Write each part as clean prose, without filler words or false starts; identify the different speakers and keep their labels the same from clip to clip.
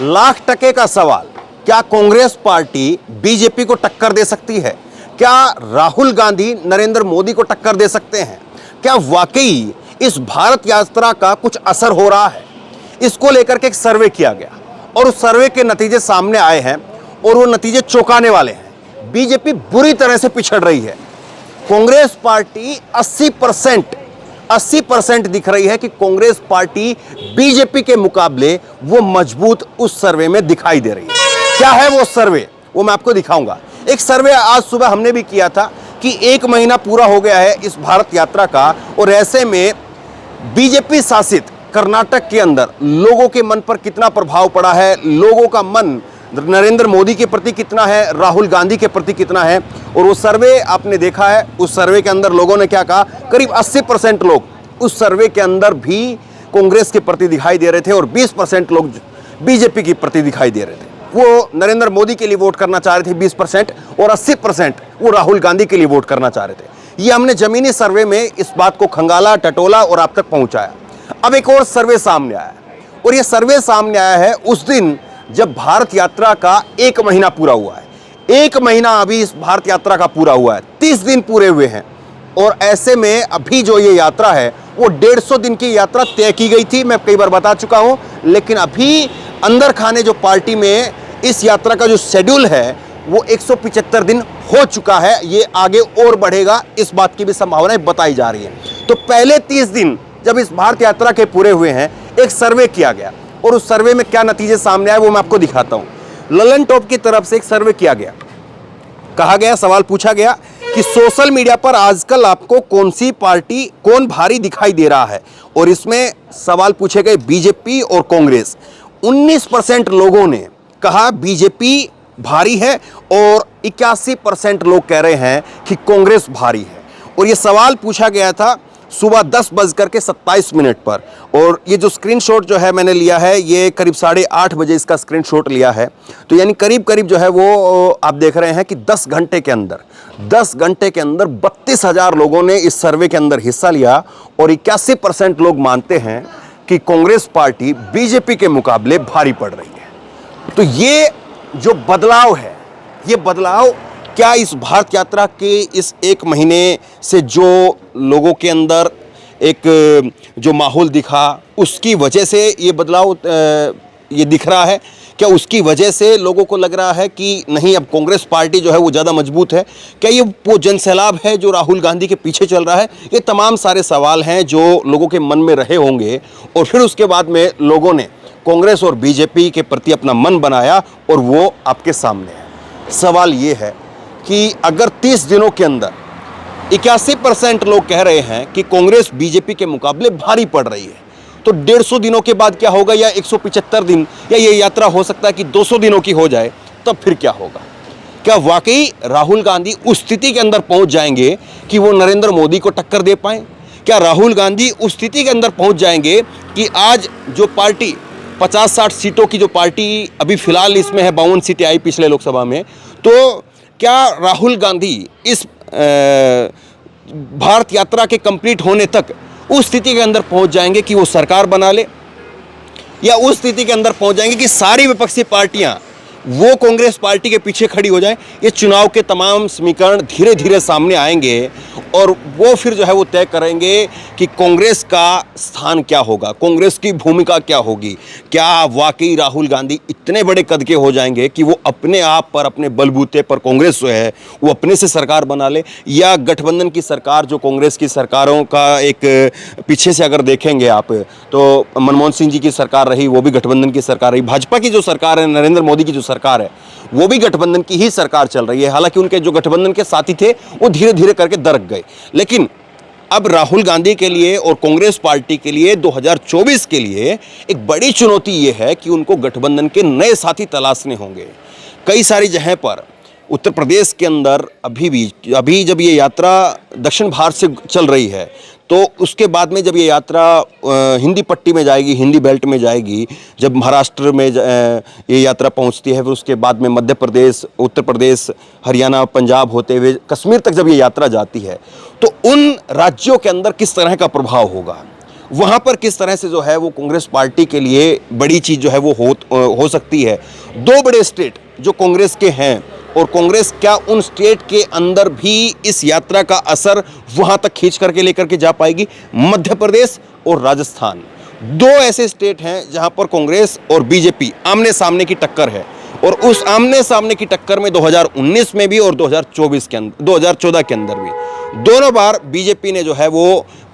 Speaker 1: लाख टके का सवाल, क्या कांग्रेस पार्टी बीजेपी को टक्कर दे सकती है? क्या राहुल गांधी नरेंद्र मोदी को टक्कर दे सकते हैं? क्या वाकई इस भारत यात्रा का कुछ असर हो रहा है? इसको लेकर के एक सर्वे किया गया और उस सर्वे के नतीजे सामने आए हैं और वो नतीजे चौंकाने वाले हैं। बीजेपी बुरी तरह से पिछड़ रही है। कांग्रेस पार्टी 80% दिख रही है कि कांग्रेस पार्टी बीजेपी के मुकाबले वो मजबूत उस सर्वे में दिखाई दे रही है। क्या है वो सर्वे, वो मैं आपको दिखाऊंगा। एक सर्वे आज सुबह हमने भी किया था कि 1 महीना पूरा हो गया है इस भारत यात्रा का, और ऐसे में बीजेपी शासित कर्नाटक के अंदर लोगों के मन पर कितना प्रभाव पड़ा है, लोगों का मन नरेंद्र मोदी के प्रति कितना है, राहुल गांधी के प्रति कितना है। और वो सर्वे आपने देखा है, उस सर्वे के अंदर लोगों ने क्या कहा, करीब 80% लोग उस सर्वे के अंदर भी कांग्रेस के प्रति दिखाई दे रहे थे और 20% लोग बीजेपी के प्रति दिखाई दे रहे थे। वो नरेंद्र मोदी के लिए वोट करना चाह रहे थे 20%, और 80% वो राहुल गांधी के लिए वोट करना चाह रहे थे। ये हमने जमीनी सर्वे में इस बात को खंगाला, टटोला और आप तक पहुंचाया। अब एक और सर्वे सामने आया, और ये सर्वे सामने आया है उस दिन जब भारत यात्रा का 1 महीना पूरा हुआ है। 1 महीना अभी इस भारत यात्रा का पूरा हुआ है, 30 दिन पूरे हुए हैं, और ऐसे में अभी जो ये यात्रा है वो 150 दिन की यात्रा तय की गई थी, मैं कई बार बता चुका हूं। लेकिन अभी अंदर खाने जो पार्टी में इस यात्रा का जो शेड्यूल है वो 175 दिन हो चुका है। ये आगे और बढ़ेगा, इस बात की भी संभावनाएं बताई जा रही है। तो पहले 30 दिन जब इस भारत यात्रा के पूरे हुए हैं, एक सर्वे किया गया, और उस सर्वे में क्या नतीजे सामने आए वो मैं आपको दिखाता हूं। ललन टॉप की तरफ से एक सर्वे किया गया। कहा गया, सवाल पूछा गया कि सोशल मीडिया पर आजकल आपको कौन सी पार्टी, कौन भारी दिखाई दे रहा है, और इसमें सवाल पूछे गए बीजेपी और कांग्रेस। 19% लोगों ने कहा बीजेपी भारी है और 81% लोग कह रहे हैं कि कांग्रेस भारी है। और यह सवाल पूछा गया था सुबह 10:27 पर, और ये जो स्क्रीनशॉट जो है मैंने लिया है, ये करीब 8:30 बजे इसका स्क्रीनशॉट लिया है। तो यानी करीब करीब जो है वो आप देख रहे हैं कि 10 घंटे के अंदर 32,000 लोगों ने इस सर्वे के अंदर हिस्सा लिया, और 81% लोग मानते हैं कि कांग्रेस पार्टी बीजेपी के मुकाबले भारी पड़ रही है। तो ये जो बदलाव है, ये बदलाव क्या इस भारत यात्रा के इस 1 महीने से जो लोगों के अंदर एक जो माहौल दिखा, उसकी वजह से ये बदलाव ये दिख रहा है? क्या उसकी वजह से लोगों को लग रहा है कि नहीं, अब कांग्रेस पार्टी जो है वो ज़्यादा मजबूत है? क्या ये वो जनसैलाब है जो राहुल गांधी के पीछे चल रहा है? ये तमाम सारे सवाल हैं जो लोगों के मन में रहे होंगे, और फिर उसके बाद में लोगों ने कांग्रेस और बीजेपी के प्रति अपना मन बनाया, और वो आपके सामने है। सवाल ये है कि अगर 30 दिनों के अंदर 81% लोग कह रहे हैं कि कांग्रेस बीजेपी के मुकाबले भारी पड़ रही है, तो 150 दिनों के बाद क्या होगा, या 175 दिन, या ये यात्रा हो सकता है कि 200 दिनों की हो जाए, तब फिर क्या होगा? क्या वाकई राहुल गांधी उस स्थिति के अंदर पहुंच जाएंगे कि वो नरेंद्र मोदी को टक्कर दे पाएं? क्या राहुल गांधी उस स्थिति के अंदर पहुंच जाएंगे कि आज जो पार्टी 50-60 सीटों की जो पार्टी अभी फिलहाल इसमें है, 52 सीटें आई पिछले लोकसभा में, तो क्या राहुल गांधी इस भारत यात्रा के कंप्लीट होने तक उस स्थिति के अंदर पहुंच जाएंगे कि वो सरकार बना ले, या उस स्थिति के अंदर पहुंच जाएंगे कि सारी विपक्षी पार्टियां वो कांग्रेस पार्टी के पीछे खड़ी हो जाएं? ये चुनाव के तमाम समीकरण धीरे धीरे सामने आएंगे, और वो फिर जो है वो तय करेंगे कि कांग्रेस का स्थान क्या होगा, कांग्रेस की भूमिका क्या होगी। क्या वाकई राहुल गांधी इतने बड़े कद के हो जाएंगे कि वो अपने आप पर, अपने बलबूते पर कांग्रेस जो है वो अपने से सरकार बना ले, या गठबंधन की सरकार, जो कांग्रेस की सरकारों का एक पीछे से अगर देखेंगे आप, तो मनमोहन सिंह जी की सरकार रही, वो भी गठबंधन की सरकार रही। भाजपा की जो सरकार है, नरेंद्र मोदी की जो सरकार है, वो भी गठबंधन की ही सरकार चल रही है। हालांकि उनके जो गठबंधन के साथी थे वो धीरे धीरे करके दरक गए, लेकिन अब राहुल गांधी के लिए और कांग्रेस पार्टी के लिए 2024 के लिए एक बड़ी चुनौती ये है कि उनको गठबंधन के नए साथी तलाशने होंगे। कई सारी जगह पर उत्तर प्रदेश के अंदर अभी जब ये यात्रा दक्षिण भारत से चल रही है, तो उसके बाद में जब ये यात्रा हिंदी पट्टी में जाएगी, हिंदी बेल्ट में जाएगी, जब महाराष्ट्र में ये यात्रा पहुंचती है, फिर उसके बाद में मध्य प्रदेश, उत्तर प्रदेश, हरियाणा, पंजाब होते हुए कश्मीर तक जब ये यात्रा जाती है, तो उन राज्यों के अंदर किस तरह का प्रभाव होगा, वहां पर किस तरह से जो है वो कांग्रेस पार्टी के लिए बड़ी चीज जो है वो हो सकती है। दो बड़े स्टेट जो कांग्रेस के हैं, और कांग्रेस क्या उन स्टेट के अंदर भी इस यात्रा का असर वहां तक खींच करके लेकर के जा पाएगी। मध्य प्रदेश और राजस्थान दो ऐसे स्टेट हैं जहां पर कांग्रेस और बीजेपी आमने सामने की टक्कर है, और उस आमने सामने की टक्कर में 2019 में भी और 2014 के अंदर भी दोनों बार बीजेपी ने जो है वो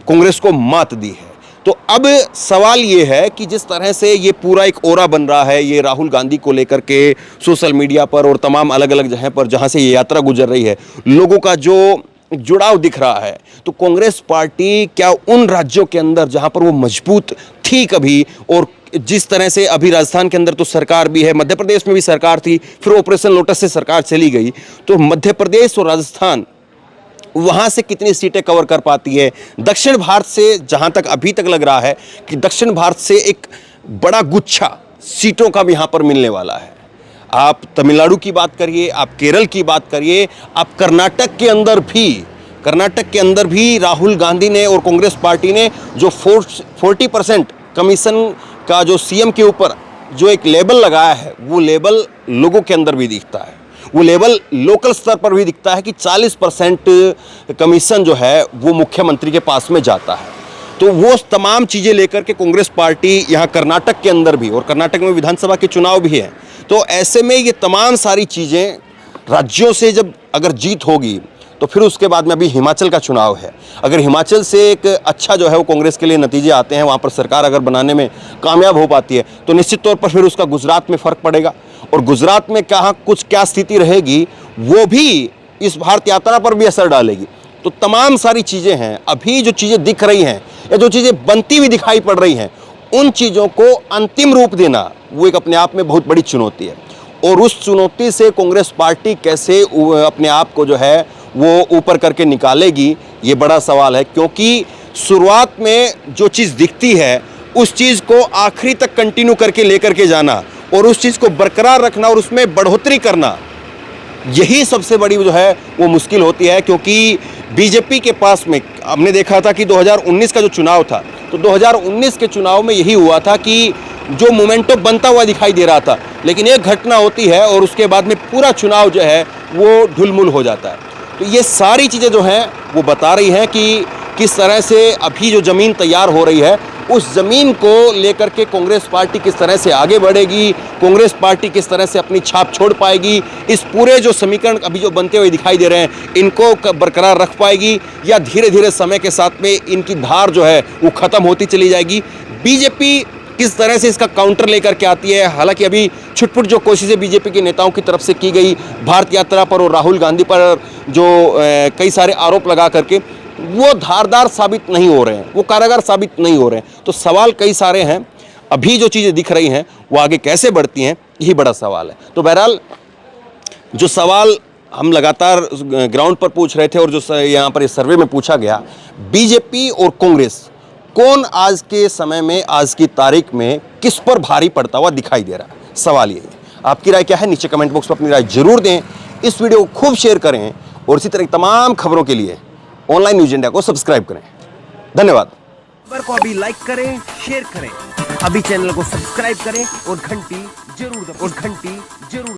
Speaker 1: कांग्रेस को मात दी है। तो अब सवाल ये है कि जिस तरह से ये पूरा एक ओरा बन रहा है ये राहुल गांधी को लेकर के सोशल मीडिया पर और तमाम अलग अलग जगह पर जहां से ये यात्रा गुजर रही है, लोगों का जो जुड़ाव दिख रहा है, तो कांग्रेस पार्टी क्या उन राज्यों के अंदर जहां पर वो मजबूत थी कभी, और जिस तरह से अभी राजस्थान के अंदर तो सरकार भी है, मध्य प्रदेश में भी सरकार थी, फिर ऑपरेशन लोटस से सरकार चली गई, तो मध्य प्रदेश और राजस्थान वहां से कितनी सीटें कवर कर पाती है। दक्षिण भारत से जहां तक अभी तक लग रहा है कि दक्षिण भारत से एक बड़ा गुच्छा सीटों का भी यहां पर मिलने वाला है। आप तमिलनाडु की बात करिए, आप केरल की बात करिए, आप कर्नाटक के अंदर भी राहुल गांधी ने और कांग्रेस पार्टी ने जो 40% कमीशन का जो सीएम के ऊपर जो एक लेबल लगाया है, वो लेबल लोगों के अंदर भी दिखता है, वो लेवल लोकल स्तर पर भी दिखता है कि 40% कमीशन जो है वो मुख्यमंत्री के पास में जाता है। तो वो तमाम चीज़ें लेकर के कांग्रेस पार्टी यहाँ कर्नाटक के अंदर भी, और कर्नाटक में विधानसभा के चुनाव भी हैं, तो ऐसे में ये तमाम सारी चीज़ें राज्यों से जब अगर जीत होगी तो फिर उसके बाद में अभी हिमाचल का चुनाव है। अगर हिमाचल से एक अच्छा जो है वो कांग्रेस के लिए नतीजे आते हैं, वहाँ पर सरकार अगर बनाने में कामयाब हो पाती है, तो निश्चित तौर पर फिर उसका गुजरात में फ़र्क पड़ेगा, और गुजरात में क्या स्थिति रहेगी वो भी इस भारत यात्रा पर भी असर डालेगी। तो तमाम सारी चीज़ें हैं, अभी जो चीज़ें दिख रही हैं या जो चीज़ें बनती हुई दिखाई पड़ रही हैं, उन चीज़ों को अंतिम रूप देना वो एक अपने आप में बहुत बड़ी चुनौती है, और उस चुनौती से कांग्रेस पार्टी कैसे अपने आप को जो है वो ऊपर करके निकालेगी, ये बड़ा सवाल है। क्योंकि शुरुआत में जो चीज़ दिखती है उस चीज़ को आखिरी तक कंटिन्यू करके लेकर के जाना और उस चीज़ को बरकरार रखना और उसमें बढ़ोतरी करना, यही सबसे बड़ी जो है वो मुश्किल होती है। क्योंकि बीजेपी के पास में हमने देखा था कि 2019 का जो चुनाव था, तो 2019 के चुनाव में यही हुआ था कि जो मोमेंटम बनता हुआ दिखाई दे रहा था, लेकिन एक घटना होती है और उसके बाद में पूरा चुनाव जो है वो ढुलमुल हो जाता है। तो ये सारी चीज़ें जो हैं वो बता रही हैं कि किस तरह से अभी जो ज़मीन तैयार हो रही है, उस ज़मीन को लेकर के कांग्रेस पार्टी किस तरह से आगे बढ़ेगी, कांग्रेस पार्टी किस तरह से अपनी छाप छोड़ पाएगी, इस पूरे जो समीकरण अभी जो बनते हुए दिखाई दे रहे हैं इनको बरकरार रख पाएगी, या धीरे धीरे समय के साथ में इनकी धार जो है वो ख़त्म होती चली जाएगी। बीजेपी किस तरह से इसका काउंटर लेकर के आती है। हालांकि अभी छुटपुट जो कोशिशें बीजेपी के नेताओं की तरफ से की गई भारत यात्रा पर और राहुल गांधी पर जो कई सारे आरोप लगा करके, वो धारदार साबित नहीं हो रहे हैं, वो कारगर साबित नहीं हो रहे हैं। तो सवाल कई सारे हैं, अभी जो चीज़ें दिख रही हैं वो आगे कैसे बढ़ती हैं, यही बड़ा सवाल है। तो बहरहाल जो सवाल हम लगातार ग्राउंड पर पूछ रहे थे और जो यहाँ पर इस सर्वे में पूछा गया, बीजेपी और कांग्रेस कौन आज के समय में, आज की तारीख में किस पर भारी पड़ता हुआ दिखाई दे रहा है, सवाल ये है। आपकी राय क्या है नीचे कमेंट बॉक्स में अपनी राय जरूर दें, इस वीडियो को खूब शेयर करें और इसी तरह की तमाम खबरों के लिए ऑनलाइन न्यूज इंडिया को सब्सक्राइब करें। धन्यवाद।
Speaker 2: खबर को अभी लाइक करें, शेयर करें, अभी चैनल को सब्सक्राइब करें और घंटी जरूर